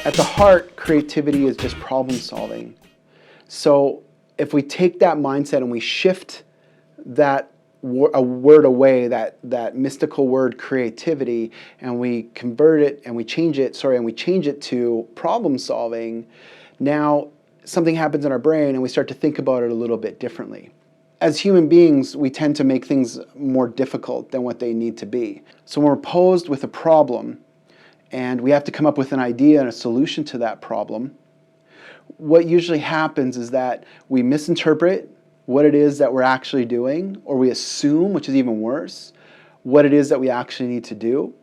At the heart, creativity is just problem solving. So if we take that mindset and we shift that a word away, that mystical word creativity, and we convert it and we change it, to problem solving, now something happens in our brain and we start to think about it a little bit differently. As human beings, we tend to make things more difficult than what they need to be. So when we're posed with a problem and we have to come up with an idea and a solution to that problem, what usually happens is that we misinterpret what it is that we're actually doing, or we assume, which is even worse, what it is that we actually need to do.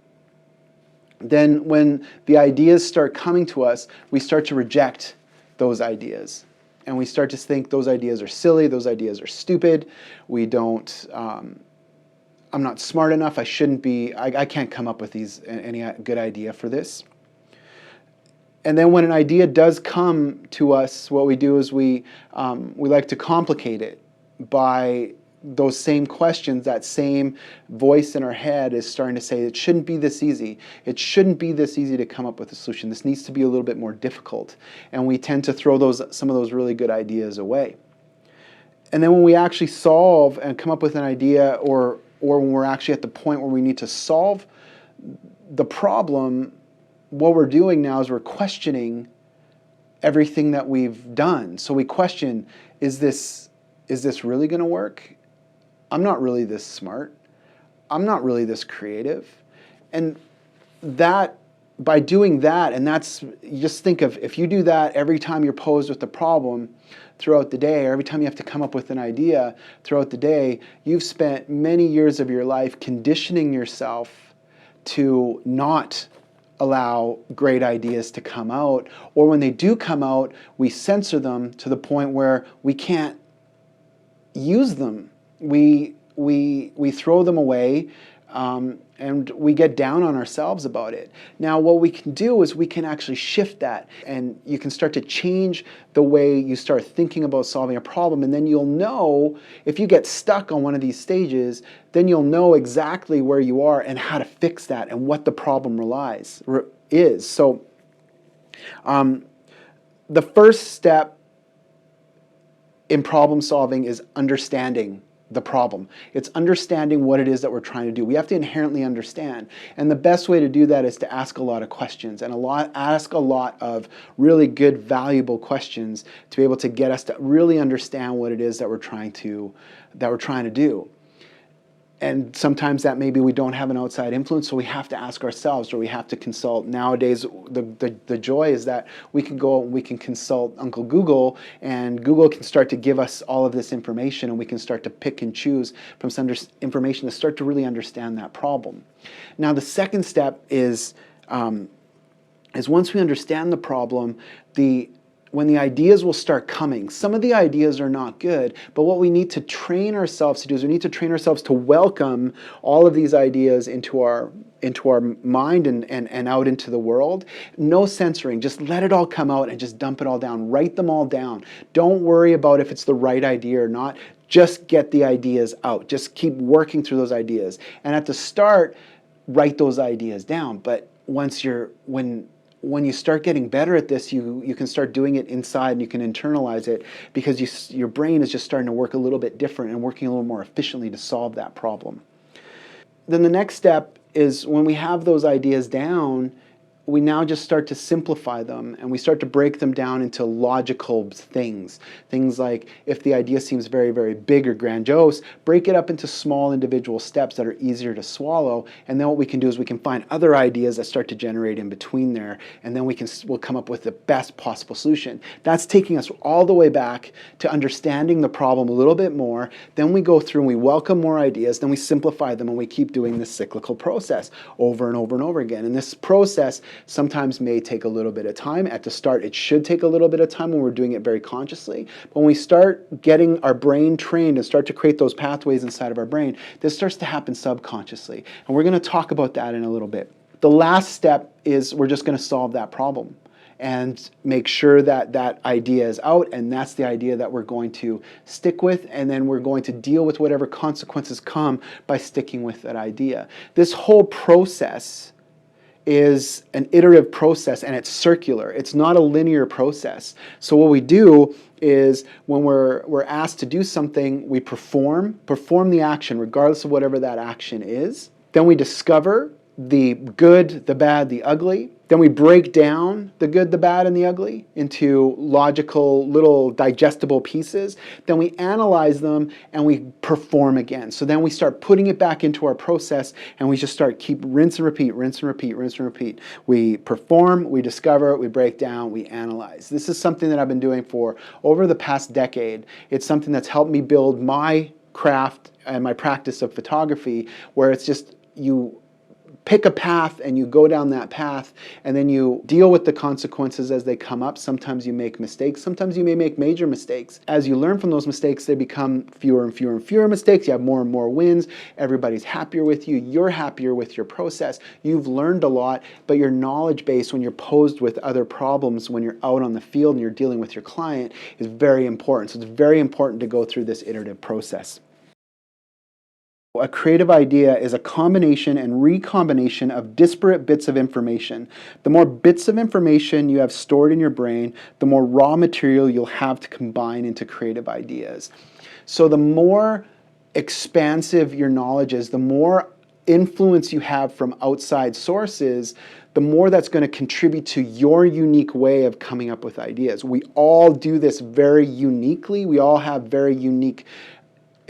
Then when the ideas start coming to us, we start to reject those ideas. And we start to think those ideas are silly, those ideas are stupid, we don't, I'm not smart enough, I shouldn't be, I can't come up with any good idea for this. And then when an idea does come to us, what we do is we like to complicate it by those same questions. That same voice in our head is starting to say, it shouldn't be this easy. It shouldn't be this easy to come up with a solution. This needs to be a little bit more difficult. And we tend to throw some of those really good ideas away. And then when we actually solve and come up with an idea, or when we're actually at the point where we need to solve the problem, what we're doing now is we're questioning everything that we've done. So we question, is this really going to work? I'm not really this smart. I'm not really this creative. And that, by doing that, and that's, just think of, if you do that every time you're posed with a problem throughout the day, or every time you have to come up with an idea throughout the day, you've spent many years of your life conditioning yourself to not allow great ideas to come out, or when they do come out, we censor them to the point where we can't use them. We throw them away, and we get down on ourselves about it. Now, what we can do is we can actually shift that, and you can start to change the way you start thinking about solving a problem, and then you'll know, if you get stuck on one of these stages, then you'll know exactly where you are and how to fix that and what the problem is. So the first step in problem solving is understanding the problem. It's understanding what it is that we're trying to do. We have to inherently understand. And the best way to do that is to ask a lot of questions, and ask a lot of really good, valuable questions to be able to get us to really understand what it is that we're trying to do. And sometimes that maybe we don't have an outside influence, so we have to ask ourselves, or we have to consult. Nowadays, the joy is that we can go and we can consult Uncle Google, and Google can start to give us all of this information, and we can start to pick and choose from some information to start to really understand that problem. Now, the second step is once we understand the problem, when the ideas will start coming. Some of the ideas are not good, but what we need to train ourselves to do is we need to train ourselves to welcome all of these ideas into our mind and out into the world. No censoring, just let it all come out and just dump it all down. Write them all down. Don't worry about if it's the right idea or not. Just get the ideas out. Just keep working through those ideas. And at the start, write those ideas down. But when you start getting better at this, you can start doing it inside, and you can internalize it, because your brain is just starting to work a little bit different and working a little more efficiently to solve that problem. Then the next step is, when we have those ideas down, we now just start to simplify them, and we start to break them down into logical things. Things like, if the idea seems very, very big or grandiose, break it up into small individual steps that are easier to swallow. And then what we can do is we can find other ideas that start to generate in between there, and then we'll come up with the best possible solution. That's taking us all the way back to understanding the problem a little bit more. Then we go through and we welcome more ideas, then we simplify them, and we keep doing this cyclical process over and over and over again. And this process sometimes may take a little bit of time. At the start, it should take a little bit of time when we're doing it very consciously. But when we start getting our brain trained and start to create those pathways inside of our brain, this starts to happen subconsciously. And we're going to talk about that in a little bit. The last step is we're just going to solve that problem and make sure that that idea is out, and that's the idea that we're going to stick with, and then we're going to deal with whatever consequences come by sticking with that idea. This whole process is an iterative process and it's circular. It's not a linear process. So what we do is when we're asked to do something, we perform the action regardless of whatever that action is. Then we discover the good, the bad, the ugly. Then we break down the good, the bad, and the ugly into logical, little digestible pieces. Then we analyze them and we perform again. So then we start putting it back into our process and we just start keep rinse and repeat, rinse and repeat, rinse and repeat. We perform, we discover, we break down, we analyze. This is something that I've been doing for over the past decade. It's something that's helped me build my craft and my practice of photography, where it's just you pick a path and you go down that path and then you deal with the consequences as they come up. Sometimes you make mistakes. Sometimes you may make major mistakes. As you learn from those mistakes, they become fewer and fewer and fewer mistakes. You have more and more wins. Everybody's happier with you. You're happier with your process. You've learned a lot, but your knowledge base when you're posed with other problems, when you're out on the field and you're dealing with your client, is very important. So it's very important to go through this iterative process. A creative idea is a combination and recombination of disparate bits of information. The more bits of information you have stored in your brain, the more raw material you'll have to combine into creative ideas. So the more expansive your knowledge is, the more influence you have from outside sources, the more that's going to contribute to your unique way of coming up with ideas. We all do this very uniquely. We all have very unique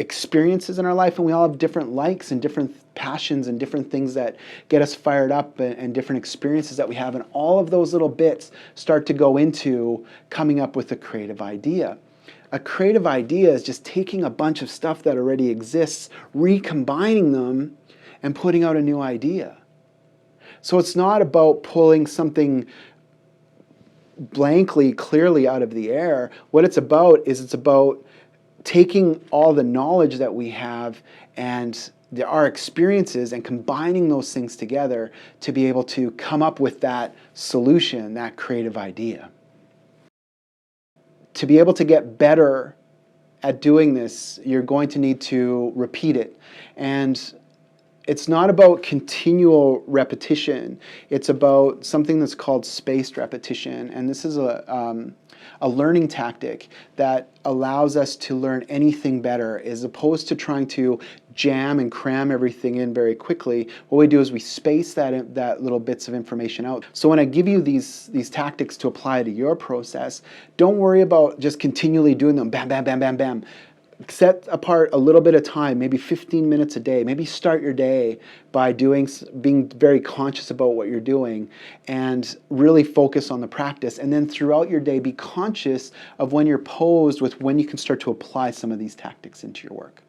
experiences in our life, and we all have different likes and different passions and different things that get us fired up, and different experiences that we have, and all of those little bits start to go into coming up with a creative idea. A creative idea is just taking a bunch of stuff that already exists, recombining them, and putting out a new idea. So it's not about pulling something blankly, clearly out of the air. What it's about is it's about taking all the knowledge that we have and our experiences and combining those things together to be able to come up with that solution, that creative idea. To be able to get better at doing this, you're going to need to repeat it. And it's not about continual repetition. It's about something that's called spaced repetition. And this is a learning tactic that allows us to learn anything better, as opposed to trying to jam and cram everything in very quickly. What we do is we space that little bits of information out. So when I give you these tactics to apply to your process, don't worry about just continually doing them, bam, bam, bam, bam, bam. Set apart a little bit of time, maybe 15 minutes a day. Maybe start your day by being very conscious about what you're doing and really focus on the practice. And then throughout your day, be conscious of when you're posed with when you can start to apply some of these tactics into your work.